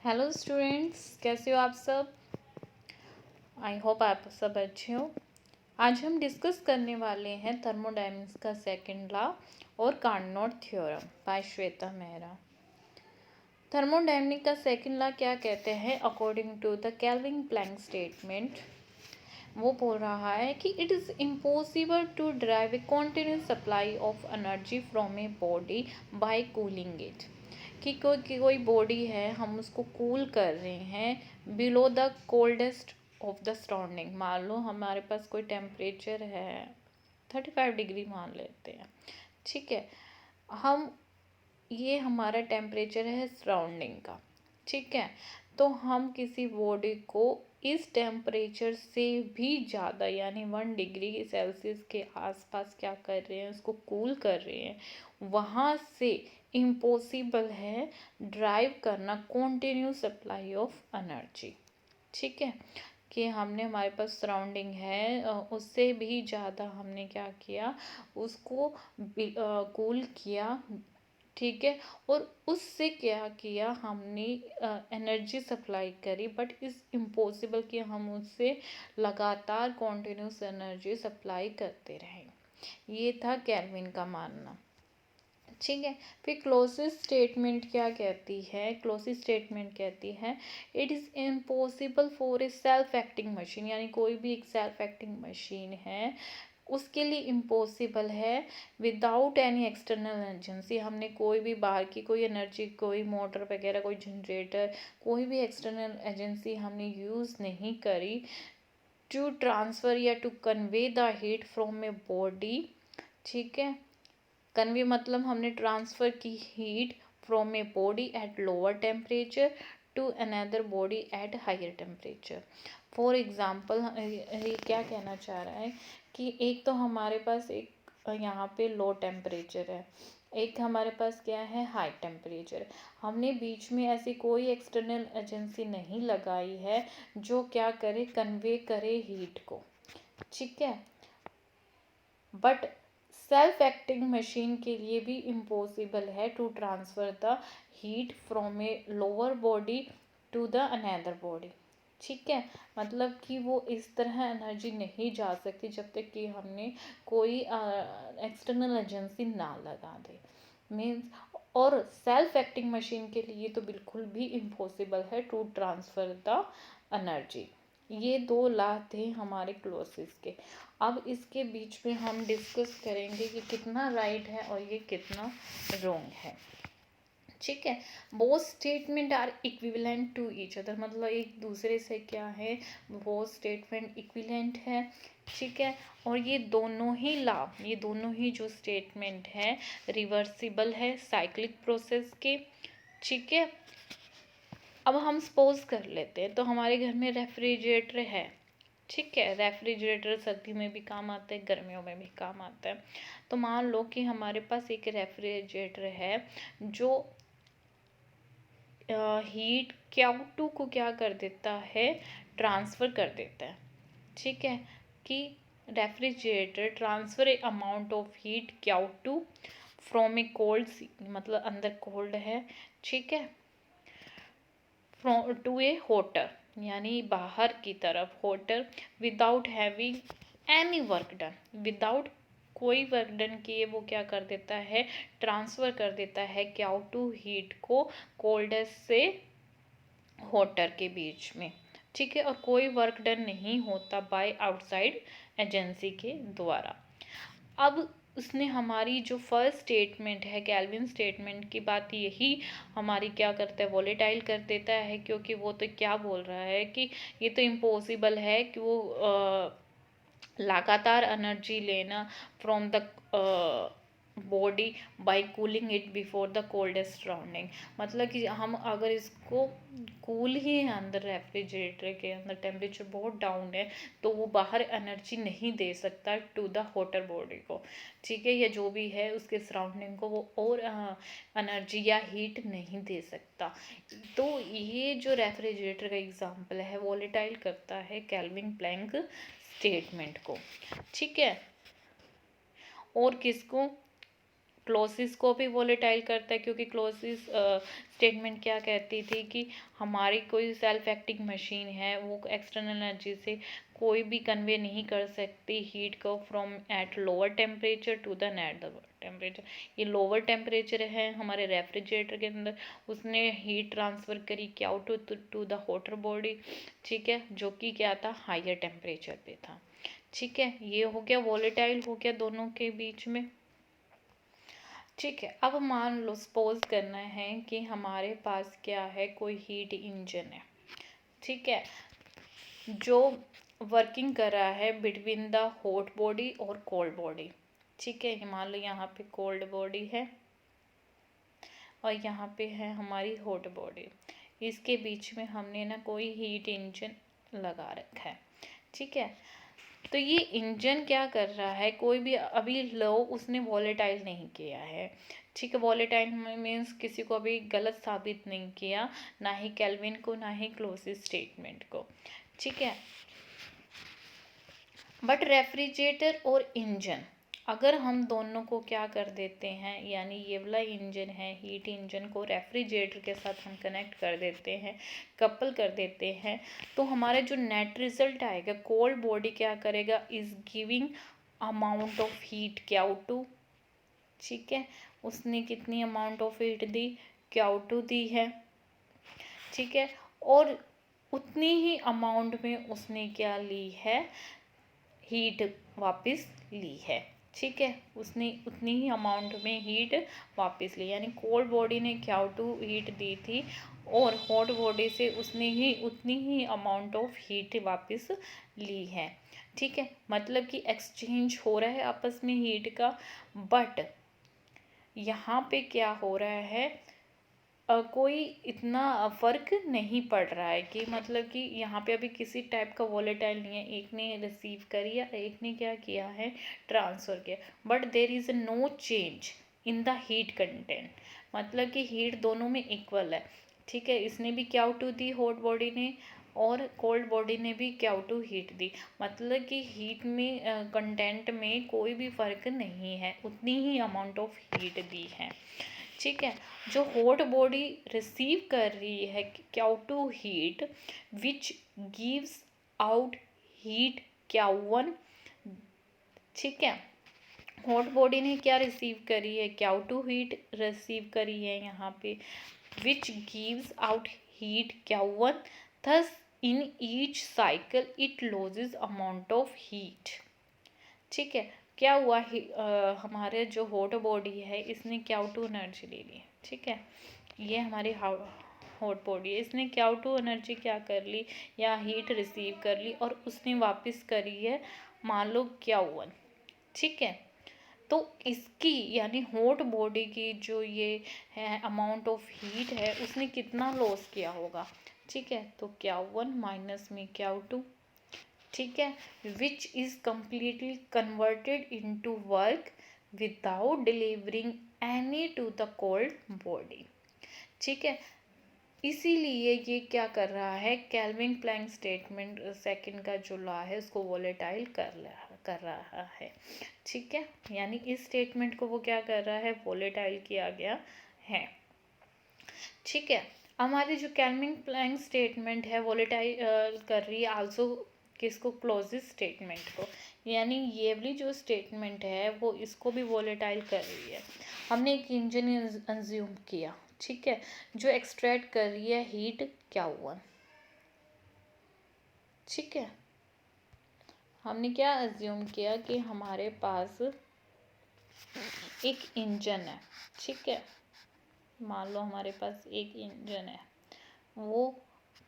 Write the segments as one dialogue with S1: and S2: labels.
S1: Hello students, कैसे हो आप सब। आई होप आप सब अच्छे हो। आज हम डिस्कस करने वाले हैं थर्मोडायनेमिक्स का सेकंड लॉ और Carnot theorem by Shweta Mehra. Thermodynamics का सेकंड लॉ क्या कहते हैं? According to the Kelvin Planck statement, वो बोल रहा है कि it is impossible to drive a continuous supply of energy from a body by cooling it. कि कोई बॉडी है, हम उसको कूल कर रहे हैं below the coldest of the surrounding. मान लो हमारे पास कोई टेम्परेचर है 35 डिग्री मान लेते हैं, ठीक है। हम ये हमारा टेम्परेचर है सराउंडिंग का, ठीक है। तो हम किसी बॉडी को इस टेम्परेचर से भी ज़्यादा यानी 1 डिग्री सेल्सियस के आसपास क्या कर रहे हैं, उसको कूल कर रहे हैं। वहाँ से इम्पॉसिबल है ड्राइव करना कॉन्टिन्यूस सप्लाई ऑफ एनर्जी, ठीक है। कि हमने हमारे पास सराउंडिंग है, उससे भी ज़्यादा हमने क्या किया, उसको कूल किया, ठीक है। और उससे क्या किया, हमने एनर्जी सप्लाई करी। बट इस इम्पॉसिबल कि हम उससे लगातार कॉन्टिन्यूस एनर्जी सप्लाई करते रहें। ये था केल्विन का मानना, ठीक है। फिर क्लोसिस स्टेटमेंट क्या कहती है? क्लोसिस स्टेटमेंट कहती है it is impossible for a self acting machine, यानी कोई भी एक सेल्फ एक्टिंग मशीन है उसके लिए इम्पॉसिबल है विदाउट एनी एक्सटर्नल एजेंसी। हमने कोई भी बाहर की कोई एनर्जी, कोई मोटर वगैरह, कोई जनरेटर, कोई भी एक्सटर्नल एजेंसी हमने यूज़ नहीं करी टू ट्रांसफ़र या to convey the heat from a body, ठीक है। कन्वे मतलब हमने ट्रांसफ़र की heat from a body at lower temperature to another body at higher temperature. For example ये क्या कहना चाह रहा है कि एक तो हमारे पास एक यहाँ पे लो टेम्परेचर है, एक हमारे पास क्या है, हाई टेम्परेचर। हमने बीच में ऐसी कोई एक्सटर्नल एजेंसी नहीं लगाई है जो क्या करे, कन्वे करे हीट को, ठीक है। बट सेल्फ एक्टिंग मशीन के लिए भी इम्पॉसिबल है to transfer the heat from a lower body to the another body, ठीक है। मतलब कि वो इस तरह एनर्जी नहीं जा सकती जब तक कि हमने कोई एक्सटर्नल एजेंसी ना लगा दे, मीन्स। और सेल्फ एक्टिंग मशीन के लिए तो बिल्कुल भी इम्पॉसिबल है टू ट्रांसफ़र द एनर्जी। ये दो लॉ थे हमारे क्लोसिस के। अब इसके बीच में हम डिस्कस करेंगे कि कितना राइट है और ये कितना रॉन्ग है, ठीक है। Both statement are equivalent to each other, मतलब एक दूसरे से क्या है, बोथ स्टेटमेंट इक्विवेलेंट है, ठीक है। और ये दोनों ही लॉ, ये दोनों ही जो स्टेटमेंट है रिवर्सिबल है साइक्लिक प्रोसेस के, ठीक है। अब हम सपोज कर लेते हैं, तो हमारे घर में रेफ्रिजरेटर है, ठीक है। रेफ्रिजरेटर सर्दी में भी काम आता है, गर्मियों में भी काम आता है। तो मान लो कि हमारे पास एक रेफ्रिजरेटर है जो हीट Q2 को क्या कर देता है, ट्रांसफ़र कर देता है, ठीक है। कि refrigerator transfer A amount of heat Q2 from A cold, मतलब अंदर कोल्ड है, ठीक है, फ्रॉम टू ए होटर, यानी बाहर की तरफ voter, without having any work done, without कोई वर्क डन किए वो क्या कर देता है, ट्रांसफ़र कर देता है Q2 हीट को कोल्डेस्ट से होटर के बीच में, ठीक है। और कोई वर्क डन नहीं होता बाय आउटसाइड एजेंसी के द्वारा। अब उसने हमारी जो फर्स्ट स्टेटमेंट है केल्विन स्टेटमेंट की बात, यही हमारी क्या करता है, वॉलेटाइल कर देता है। क्योंकि वो तो क्या बोल रहा है कि ये तो इम्पॉसिबल है कि वो लगातार एनर्जी लेना from the body by cooling it before the coldest surrounding. मतलब कि हम अगर इसको कूल ही है अंदर, रेफ्रिजरेटर के अंदर टेम्परेचर बहुत डाउन है, तो वो बाहर एनर्जी नहीं दे सकता टू द होटर बॉडी को, ठीक है, या जो भी है उसके सराउंडिंग को वो और एनर्जी या हीट नहीं दे सकता। तो ये जो रेफ्रिजरेटर का एग्जांपल है वॉलेटाइल करता है केल्विन प्लैंक स्टेटमेंट को, ठीक है। और किसको, क्लोसिस को भी वॉलेटाइल करता है, क्योंकि क्लोसिस स्टेटमेंट क्या कहती थी कि हमारी कोई सेल्फ एक्टिंग मशीन है वो एक्सटर्नल एनर्जी से कोई भी कन्वे नहीं कर सकती हीट को from at lower temperature to the net temperature. ये लोअर टेम्परेचर है हमारे रेफ्रिजरेटर के अंदर, उसने हीट ट्रांसफ़र करी क्या टू द हॉटर बॉडी, ठीक है, जो कि क्या था हायर टेम्परेचर पे था। ठीक है, ये हो गया वॉलेटाइल हो गया दोनों के बीच में। ठीक है, अब मान लो सपोज करना है कि हमारे पास क्या है, कोई हीट इंजन है, ठीक है, जो वर्किंग कर रहा है बिटवीन द हॉट बॉडी और कोल्ड बॉडी। ठीक है, मान लो यहाँ पे कोल्ड बॉडी है और यहाँ पे है हमारी हॉट बॉडी, इसके बीच में हमने ना कोई हीट इंजन लगा रखा है। ठीक है, तो ये इंजन क्या कर रहा है, कोई भी अभी लो उसने वॉलेटाइल नहीं किया है। ठीक है, वॉलेटाइल मीन्स किसी को अभी गलत साबित नहीं किया, ना ही केल्विन को ना ही क्लोसिस स्टेटमेंट को। ठीक है, बट रेफ्रिजरेटर और इंजन अगर हम दोनों को क्या कर देते हैं, यानी ये वाला इंजन है हीट इंजन को रेफ्रिजरेटर के साथ हम कनेक्ट कर देते हैं, कपल कर देते हैं, तो हमारे जो नेट रिजल्ट आएगा, कोल्ड बॉडी क्या करेगा, is giving amount of heat Q2। ठीक है, उसने कितनी amount of heat the, Q2 दी है। ठीक है, और उतनी ही अमाउंट में उसने क्या ली है, हीट वापस ली है। ठीक है, उसने उतनी ही अमाउंट में हीट वापस ली, यानी कोल्ड बॉडी ने Q2 हीट दी थी और हॉट बॉडी से उसने ही उतनी ही अमाउंट ऑफ हीट वापस ली है। ठीक है, मतलब कि एक्सचेंज हो रहा है आपस में हीट का, बट यहाँ पे क्या हो रहा है, कोई इतना फ़र्क नहीं पड़ रहा है कि मतलब कि यहाँ पे अभी किसी टाइप का वॉलेटाइल नहीं है, एक ने रिसीव करी है, एक ने क्या किया है ट्रांसफ़र किया, but there is no change in the heat content, मतलब कि हीट दोनों में इक्वल है। ठीक है, इसने भी Q2 दी हॉट बॉडी ने और कोल्ड बॉडी ने भी Q2 हीट दी, मतलब कि हीट में कंटेंट में कोई भी फ़र्क नहीं है, उतनी ही अमाउंट ऑफ हीट दी है। ठीक है, जो हॉट बॉडी रिसीव कर रही है Q2 heat which gives out heat Q1। ठीक है, हॉट बॉडी ने क्या रिसीव करी है, Q2 हीट रिसीव करी है यहाँ पे, which gives out heat Q1, thus in each cycle it losses amount of heat. ठीक है, क्या हुआ हमारे जो हॉट बॉडी है इसने Q2 एनर्जी ले ली। ठीक है, ये हमारी हॉट बॉडी है, इसने Q2 एनर्जी क्या कर ली या हीट रिसीव कर ली और उसने वापस करी है मान लो Q1। ठीक है, तो इसकी यानी हॉट बॉडी की जो ये है अमाउंट ऑफ हीट है उसने कितना लॉस किया होगा। ठीक है, तो Q1 माइनस में Q2। ठीक है, which is completely converted into work without delivering any two the cold body. ठीक है, इसीलिए ये क्या कर रहा है, केल्विन प्लैंक स्टेटमेंट सेकंड का जो लॉ है उसको वॉलेटाइल कर रहा है। ठीक है, यानी इस स्टेटमेंट को वो क्या कर रहा है, वॉलेटाइल किया गया है। ठीक है, हमारी जो केल्विन प्लैंक स्टेटमेंट है वॉलेटाइल कर रही है आल्सो किसको, क्लोजिस स्टेटमेंट को, यानी ये वाली जो स्टेटमेंट है वो इसको भी वॉलेटाइल कर रही है। हमने एक इंजन अज्यूम किया, ठीक है, जो एक्सट्रैक्ट कर रही है हीट Q1। ठीक है, हमने क्या अज्यूम किया कि हमारे पास एक इंजन है। ठीक है, मान लो हमारे पास एक इंजन है, वो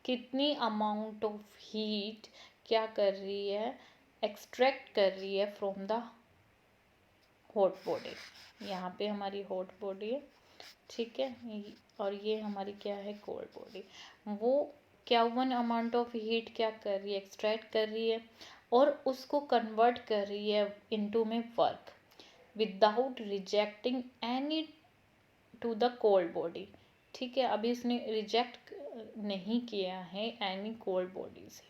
S1: कितनी अमाउंट ऑफ हीट क्या कर रही है, एक्सट्रैक्ट कर रही है फ्रॉम द हॉट बॉडी। यहाँ पे हमारी हॉट बॉडी है, ठीक है, और ये हमारी क्या है, कोल्ड बॉडी। वो Q1 अमाउंट ऑफ हीट क्या कर रही है, एक्सट्रैक्ट कर रही है और उसको कन्वर्ट कर रही है इनटू में work without rejecting any two the cold body. ठीक है, अभी इसने रिजेक्ट नहीं किया है एनी कोल्ड बॉडी से।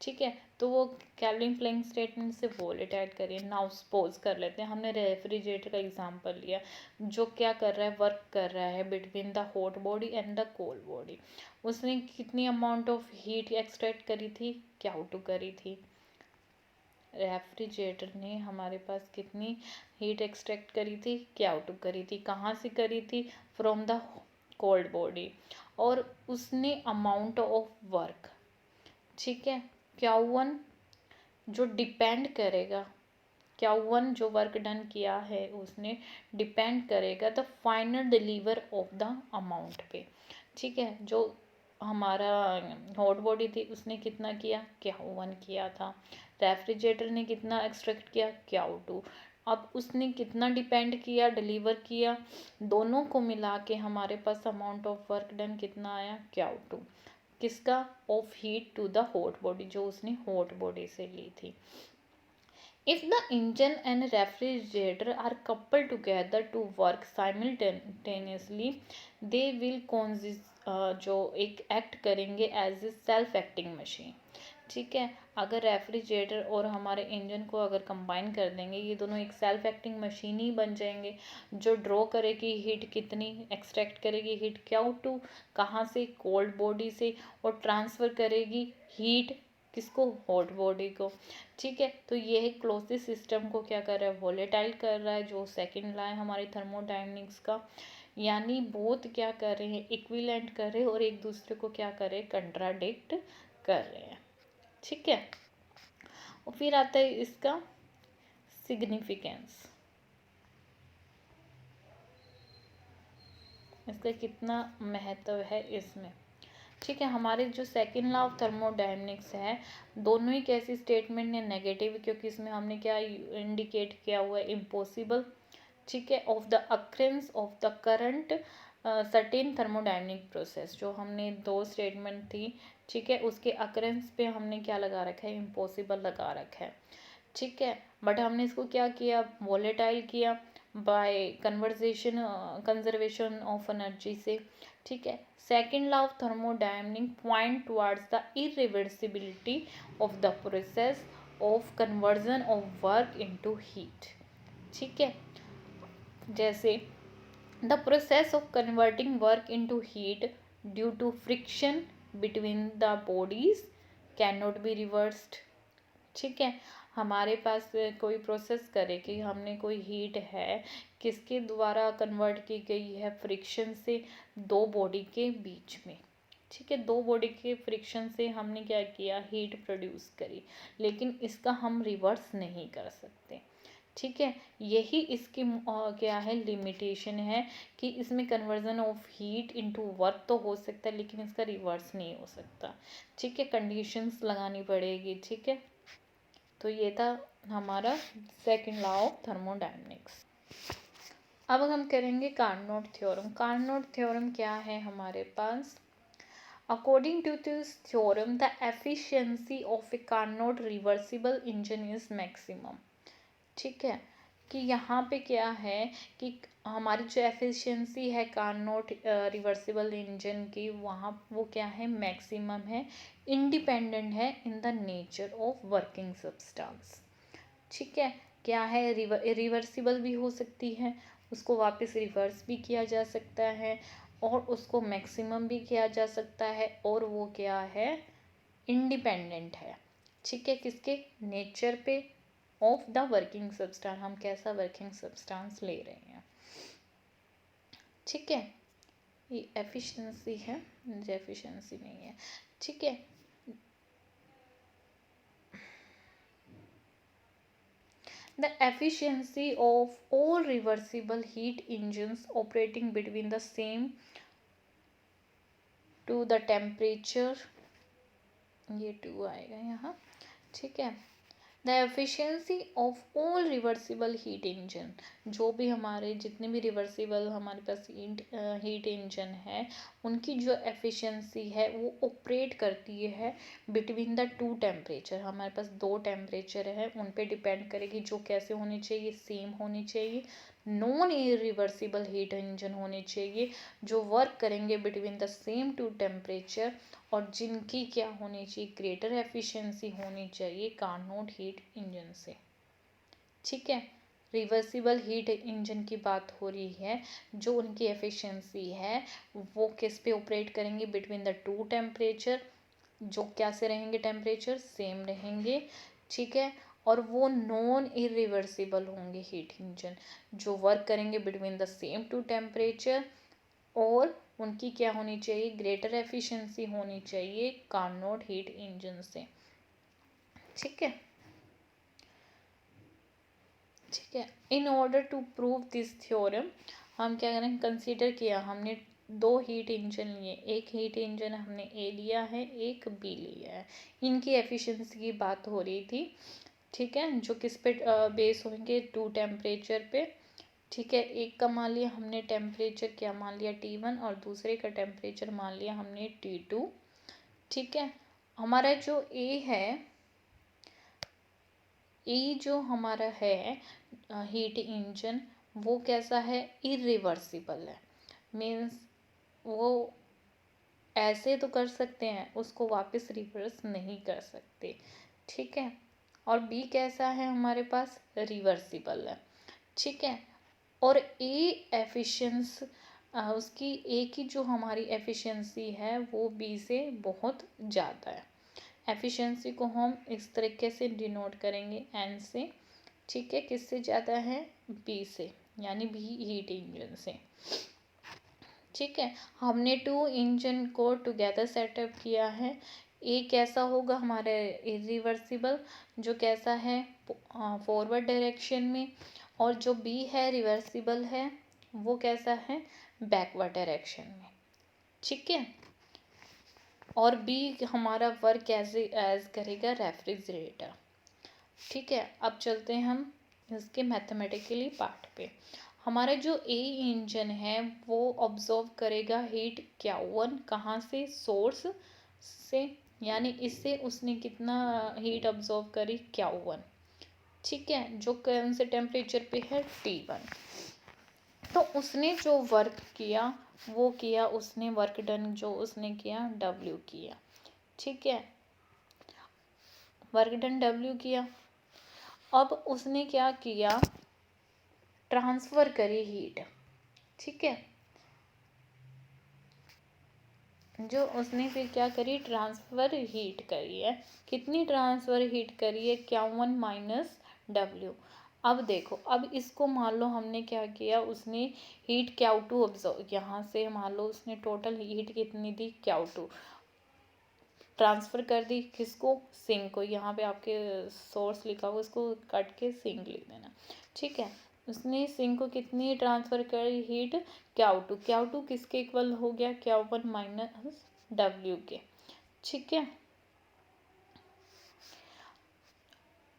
S1: ठीक है, तो वो केल्विन प्लैंक स्टेटमेंट से वोलेटाइल करिए। नाउ सपोज कर लेते हैं, हमने रेफ्रिजरेटर का एग्जांपल लिया, जो क्या कर रहा है, वर्क कर रहा है between the hot body and the cold body. उसने कितनी अमाउंट ऑफ हीट एक्सट्रैक्ट करी थी, Q2 करी थी। रेफ्रिजरेटर ने हमारे पास कितनी हीट एक्सट्रैक्ट करी थी, Q2 करी थी। कहाँ से करी थी, फ्रॉम द कोल्ड बॉडी। और उसने अमाउंट ऑफ वर्क, ठीक है, Q1 जो डिपेंड करेगा, Q1 जो वर्क डन किया है उसने डिपेंड करेगा the final deliver of the amount पे। ठीक है, जो हमारा हॉट बॉडी थी उसने कितना किया, Q1 किया था। रेफ्रिजरेटर ने कितना एक्सट्रैक्ट किया, Q2। अब उसने कितना डिपेंड किया, डिलीवर किया, दोनों को मिला के हमारे पास अमाउंट ऑफ वर्क डन कितना आया, Q2। किसका, of heat to the hot body, जो उसने हॉट बॉडी से ली थी। If the engine and refrigerator are coupled together to work simultaneously, they will जो एक एक्ट करेंगे as a self acting machine. ठीक है, अगर रेफ्रिजरेटर और हमारे इंजन को अगर कंबाइन कर देंगे, ये दोनों एक सेल्फ एक्टिंग मशीन ही बन जाएंगे, जो ड्रॉ करेगी हीट कितनी, एक्सट्रैक्ट करेगी हीट Q2 कहाँ से, कोल्ड बॉडी से, और ट्रांसफ़र करेगी हीट किसको, हॉट बॉडी को। ठीक है, तो ये क्लोजिंग सिस्टम को क्या कर रहा है, वोलेटाइल कर रहा है, जो सेकंड लॉ है हमारी थर्मोडायनेमिक्स का। यानी बोथ क्या कर रहे हैं, इक्विवेलेंट कर रहे हैं, और एक दूसरे को क्या कर रहे हैं, कंट्राडिक्ट कर रहे हैं। ठीक है, और फिर आता है इसका सिग्निफिकेंस, इसका कितना महत्व है इसमें। ठीक है, हमारे जो सेकेंड लॉ ऑफ थर्मोडायनेमिक्स है, दोनों ही कैसी स्टेटमेंट ने, नेगेटिव, क्योंकि इसमें हमने क्या इंडिकेट किया हुआ है, इम्पॉसिबल। ठीक है, of the occurrence of the current certain thermodynamic process, जो हमने दो स्टेटमेंट थी, ठीक है, उसके अक्रेंस पे हमने क्या लगा रखा है, इम्पॉसिबल लगा रखा है। ठीक है, बट हमने इसको क्या किया, वोलेटाइल किया बाय कंजर्वेशन ऑफ एनर्जी से। ठीक है, second law of thermodynamic point towards the irreversibility of the process of conversion of work into heat. ठीक है, जैसे the process of converting work into heat due to friction between the bodies can not be reversed. ठीक है, हमारे पास कोई process करे कि हमने कोई हीट है, किसके द्वारा कन्वर्ट की गई है, फ्रिक्शन से दो बॉडी के बीच में। ठीक है, दो बॉडी के फ्रिक्शन से हमने क्या किया, हीट प्रोड्यूस करी, लेकिन इसका हम रिवर्स नहीं कर सकते। ठीक है, यही इसकी क्या है, लिमिटेशन है, कि इसमें conversion of heat into work तो हो सकता है, लेकिन इसका रिवर्स नहीं हो सकता। ठीक है, कंडीशंस लगानी पड़ेगी। ठीक है, तो ये था हमारा सेकेंड लॉ ऑफ थर्मोडायनेमिक्स। अब हम करेंगे कार्नोट थ्योरम। कार्नोट थ्योरम क्या है हमारे पास, according to this theorem the efficiency of a Carnot reversible engine is maximum. ठीक है, कि यहाँ पे क्या है कि हमारी जो एफिशिएंसी है कार्नोट रिवर्सिबल इंजन की, वहाँ वो क्या है, मैक्सिमम है, इंडिपेंडेंट है in the nature of working substance. ठीक है, क्या है, रिवर्सिबल भी हो सकती है, उसको वापस रिवर्स भी किया जा सकता है, और उसको मैक्सिमम भी किया जा सकता है, और वो क्या है, इंडिपेंडेंट है। ठीक है, किसके, नेचर पे ऑफ द वर्किंग सब्सटेंस, हम कैसा वर्किंग सब्सटेंस ले रहे हैं। ठीक है, ये एफिशिएंसी है, एफिशिएंसी नहीं है। ठीक है, the efficiency of all reversible heat engines operating between the same to the temperature, ये 2 आएगा यहाँ। ठीक है, the efficiency of all reversible heat engine, जो भी हमारे जितने भी रिवर्सिबल हमारे पास हीट इंजन है, उनकी जो एफिशिएंसी है वो ऑपरेट करती है बिटवीन द टू टेम्परेचर। हमारे पास दो टेम्परेचर है, उन पे डिपेंड करेगी, जो कैसे होनी चाहिए, सेम होनी चाहिए, नॉन इरिवर्सिबल हीट इंजन होने चाहिए जो वर्क करेंगे between the same two temperature और जिनकी क्या होनी चाहिए, ग्रेटर एफिशिएंसी होनी चाहिए कार्नोट हीट इंजन से। ठीक है, रिवर्सिबल हीट इंजन की बात हो रही है, जो उनकी एफिशिएंसी है वो किस पे ऑपरेट करेंगे, बिटवीन द टू टेम्परेचर, जो क्या से रहेंगे, टेम्परेचर सेम रहेंगे। ठीक है, और वो नॉन इरिवर्सिबल होंगे हीट इंजन जो वर्क करेंगे between the same two temperature और उनकी क्या होनी चाहिए, ग्रेटर एफिशिएंसी होनी चाहिए कार्नोट हीट इंजन से। ठीक है, ठीक है। In order to prove this theorem हम क्या करें, कंसीडर किया हमने दो हीट इंजन लिए, एक हीट इंजन हमने ए लिया है, एक बी लिया है, इनकी एफिशिएंसी की बात हो रही थी। ठीक है, जो किस पे बेस होंगे, टू टेम्परेचर पे। ठीक है, एक का मान लिया हमने टेम्परेचर क्या मान लिया T1 और दूसरे का टेम्परेचर मान लिया हमने T2। ठीक है, हमारा जो ए है, ए जो हमारा है हीट इंजन, वो कैसा है, इरिवर्सिबल है। मीन्स वो ऐसे तो कर सकते हैं, उसको वापस रिवर्स नहीं कर सकते। ठीक है, और बी कैसा है हमारे पास, रिवर्सिबल है। ठीक है, और ए एफिशिएंस उसकी ए की जो हमारी एफिशिएंसी है वो बी से बहुत ज़्यादा है। एफिशिएंसी को हम इस तरीके से डिनोट करेंगे एन से। ठीक है, किससे ज़्यादा है, बी से, यानी बी हीट इंजन से। ठीक है, हमने टू इंजन को टुगेदर सेटअप किया है। ए कैसा होगा हमारे इरिवर्सिबल, जो कैसा है फॉरवर्ड डायरेक्शन में, और जो बी है रिवर्सिबल है वो कैसा है बैकवर्ड डायरेक्शन में। ठीक है, और बी हमारा वर्क एज करेगा रेफ्रिजरेटर। ठीक है, अब चलते हैं हम इसके मैथमेटिकली पार्ट पे। हमारा जो ए इंजन है वो ऑब्जर्व करेगा हीट Q1 कहाँ से, सोर्स से, यानी इससे उसने कितना हीट ऑब्जर्व करी, Q1। ठीक है, जो कौन से टेम्परेचर पे है, T1। तो उसने जो वर्क किया वो किया, उसने वर्क डन जो उसने किया W किया। ठीक है, वर्क डन W किया। अब उसने क्या किया, ट्रांसफ़र करी हीट। ठीक है, जो उसने फिर क्या करी, ट्रांसफ़र हीट करी है। कितनी ट्रांसफ़र हीट करी है, Q1 माइनस W। अब देखो, अब इसको मान लो हमने क्या किया, उसने हीट Q2 ऑब्जर्व, यहाँ से मान लो उसने टोटल हीट कितनी दी, Q2 ट्रांसफ़र कर दी, किसको, सिंक को। यहाँ पे आपके सोर्स लिखा हुआ, उसको कट के सिंक लिख देना। ठीक है, उसने सिंक को कितनी ट्रांसफ़र करी हीट, Q2। Q2 किसके इक्वल हो गया, Q1 माइनस W के। ठीक है,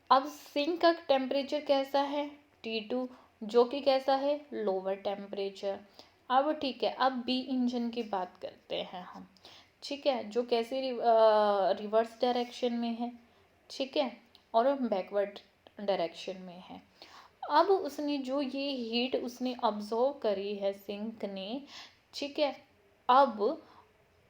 S1: अब सिंक का टेम्परेचर कैसा है, T2, जो कि कैसा है, लोअर टेम्परेचर। अब ठीक है, अब बी इंजन की बात करते हैं हम। ठीक है, जो कैसे रिवर्स डायरेक्शन में है। ठीक है, और बैकवर्ड डायरेक्शन में है। अब उसने जो ये हीट उसने ऑब्जर्व करी है सिंक ने। ठीक है, अब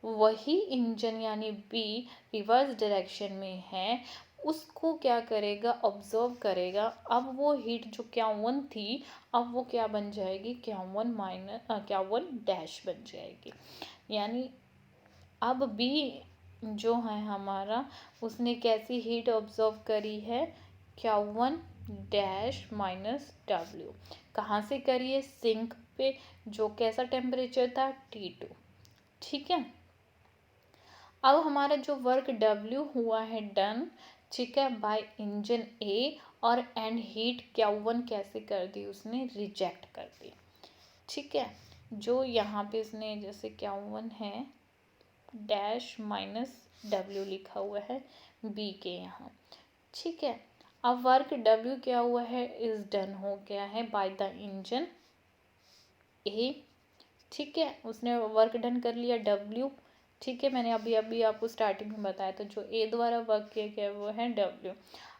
S1: वही इंजन यानी बी रिवर्स डायरेक्शन में है, उसको क्या करेगा, ऑब्जर्व करेगा। अब वो हीट जो Q1 थी, अब वो क्या बन जाएगी, Q1 माइनस Q1 डैश बन जाएगी। यानी अब बी जो है हमारा, उसने कैसी हीट ऑब्जर्व करी है, Q1 डैश माइनस W। कहाँ से करी है, सिंक पे, जो कैसा टेम्परेचर था, T2। ठीक है, अब हमारा जो वर्क W हुआ है डन, ठीक है, बाय इंजन ए, और एंड हीट Q1 कैसे कर दी, उसने रिजेक्ट कर दी। ठीक है, जो यहाँ पे इसने जैसे Q1 है डैश माइनस W लिखा हुआ है बी के यहाँ। ठीक है, अब वर्क W क्या हुआ है, इज डन हो गया है बाय द इंजन ए। ठीक है, उसने वर्क डन कर लिया W। ठीक है, मैंने अभी अभी आपको स्टार्टिंग में बताया था, जो ए द्वारा वर्क किया गया वो है W।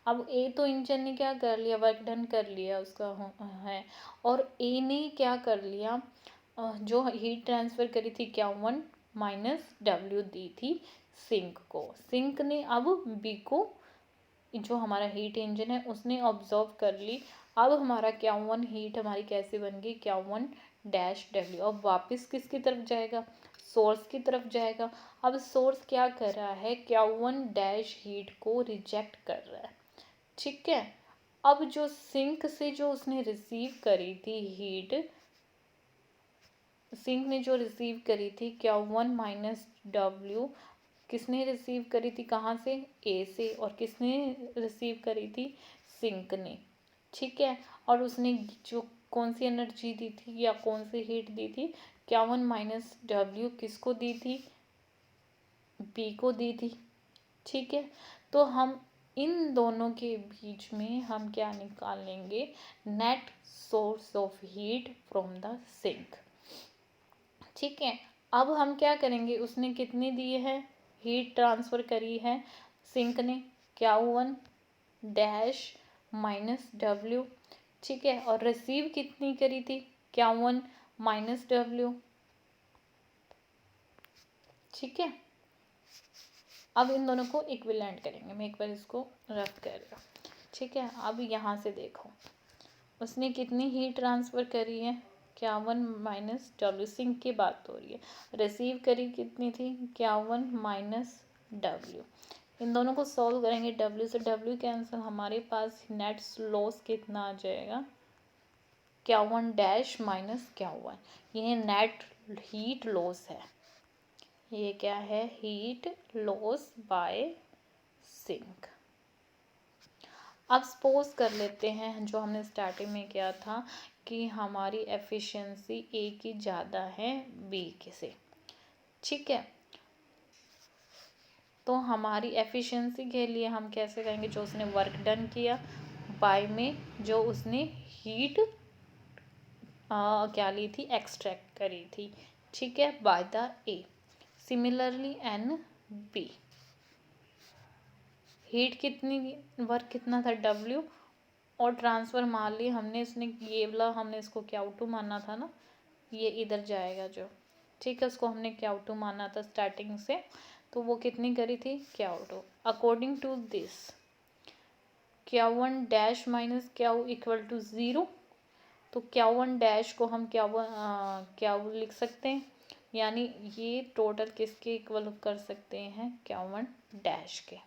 S1: अब ए तो इंजन ने क्या कर लिया, वर्क डन कर लिया उसका है, और ए ने क्या कर लिया, जो हीट ट्रांसफ़र करी थी Q1 माइनस डब्ल्यू दी थी सिंक को। सिंक ने अब बी को, जो हमारा हीट इंजन है, उसने ऑब्जर्व कर ली। अब हमारा Q1 हीट हमारी कैसे बन गई, Q1 डैश डब्ल्यू। अब वापस किसकी तरफ जाएगा, सोर्स की तरफ जाएगा। अब सोर्स क्या कर रहा है, Q1 डैश हीट को रिजेक्ट कर रहा है, ठीक है। अब जो सिंक से जो उसने रिसीव करी थी हीट, सिंक ने जो रिसीव करी थी Q1 माइनस डब्ल्यू, किसने रिसीव करी थी, कहाँ से, ए से, और किसने रिसीव करी थी, सिंक ने, ठीक है। और उसने जो कौन सी एनर्जी दी थी या कौन सी हीट दी थी, Q1 माइनस डब्ल्यू किसको दी थी, बी को दी थी, ठीक है। तो हम इन दोनों के बीच में हम क्या निकालेंगे, net source of heat from the sink, ठीक है। अब हम क्या करेंगे, उसने कितनी दी है, हीट ट्रांसफ़र करी है सिंक ने Q1 डैश माइनस डब्ल्यू, ठीक है। और रिसीव कितनी करी थी, Q1 माइनस डब्ल्यू, ठीक है। अब इन दोनों को इक्विवेलेंट करेंगे, मैं एक बार इसको रफ कर रहा हूँ, ठीक है। अब यहाँ से देखो, उसने कितनी हीट ट्रांसफ़र करी है, Q1 माइनस डब्ल्यू, सिंक की बात हो रही है। रिसीव करी कितनी थी, Q1 माइनस डब्ल्यू। इन दोनों को सॉल्व करेंगे, डब्ल्यू से डब्ल्यू कैंसिल, हमारे पास नेट लॉस कितना आ जाएगा, Q1 डैश माइनस Q1। ये नेट हीट लॉस है, ये क्या है, हीट लॉस बाय सिंक। अब सपोज कर लेते हैं, जो हमने स्टार्टिंग में किया था, कि हमारी एफिशिएंसी ए की ज़्यादा है बी के से, ठीक है। तो हमारी एफिशिएंसी के लिए हम कैसे करेंगे, जो उसने वर्क डन किया बाय में, जो उसने हीट क्या ली थी, एक्सट्रैक्ट करी थी, ठीक है, by the A. Similarly and B, heat कितनी, वर्क कितना था डब्ल्यू, और ट्रांसफ़र मान ली हमने, इसने ये वाला हमने इसको Q2 माना था ना, ये इधर जाएगा जो, ठीक है, उसको हमने Q2 माना था स्टार्टिंग से, तो वो कितनी करी थी, Q2। According to this Q1 dash minus Q equal to 0, तो Q1 डैश को हम क्या लिख सकते हैं, यानी ये टोटल किसके इक्वल कर सकते हैं, Q1 डैश के,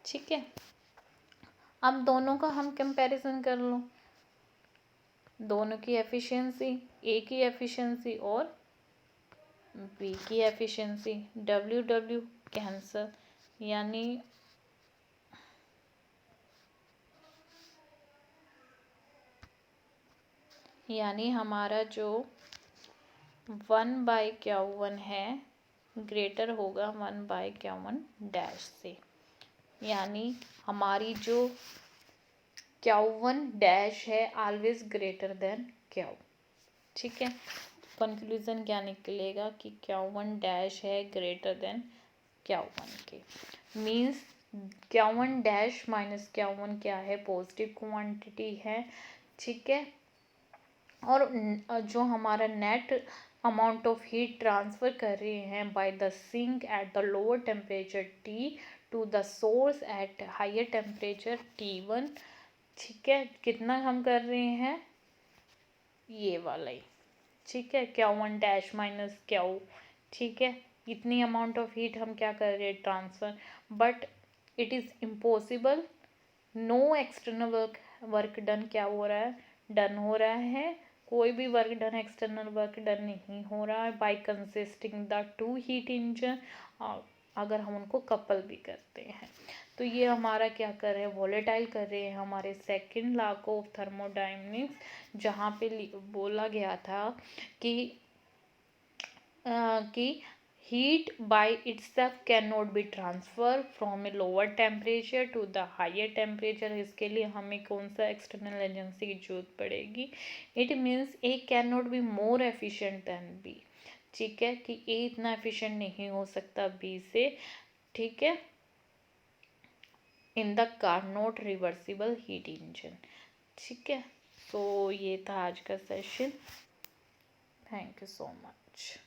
S1: ठीक है। अब दोनों का हम कंपैरिजन कर लो, दोनों की एफिशिएंसी, ए की एफिशिएंसी और बी की एफिशिएंसी, डब्ल्यू डब्ल्यू कैंसल, यानी हमारा जो 1/Q1 है ग्रेटर होगा 1/Q1 डैश से, यानी हमारी जो Q1 डैश है ऑलवेज ग्रेटर देन Q, ठीक है। कंक्लूजन क्या निकलेगा कि Q1 डैश है ग्रेटर देन Q1 के, means Q1 dash minus Q1 क्या है, पॉजिटिव क्वांटिटी है, ठीक है। और जो हमारा net amount of heat transfer कर रहे हैं by the sink at the lower temperature T to the source at higher temperature T1, ठीक है, कितना हम कर रहे हैं, ये वाला ही, ठीक है, Q1 डैश माइनस Q, ठीक है। इतनी अमाउंट ऑफ हीट हम क्या कर रहे हैं, transfer, but it is impossible, no external work done क्या हो रहा है, डन हो रहा है, कोई भी work done, external work done नहीं हो रहा है by consisting the two heat engine, अगर हम उनको कपल भी करते हैं। तो ये हमारा क्या कर रहे हैं, वॉलेटाइल कर रहे हैं हमारे सेकंड लॉ ऑफ थर्मोडायनेमिक्स, जहाँ पे बोला गया था कि heat by itself cannot be transferred from a lower temperature to the higher temperature। इसके लिए हमें कौन सा एक्सटर्नल एजेंसी की जरूरत पड़ेगी, it means A can not be more efficient than B, ठीक है, कि ए इतना एफिशिएंट नहीं हो सकता बी से, ठीक है। In the Carnot reversible heat engine. ठीक है, तो ये था आज का session. Thank you so much.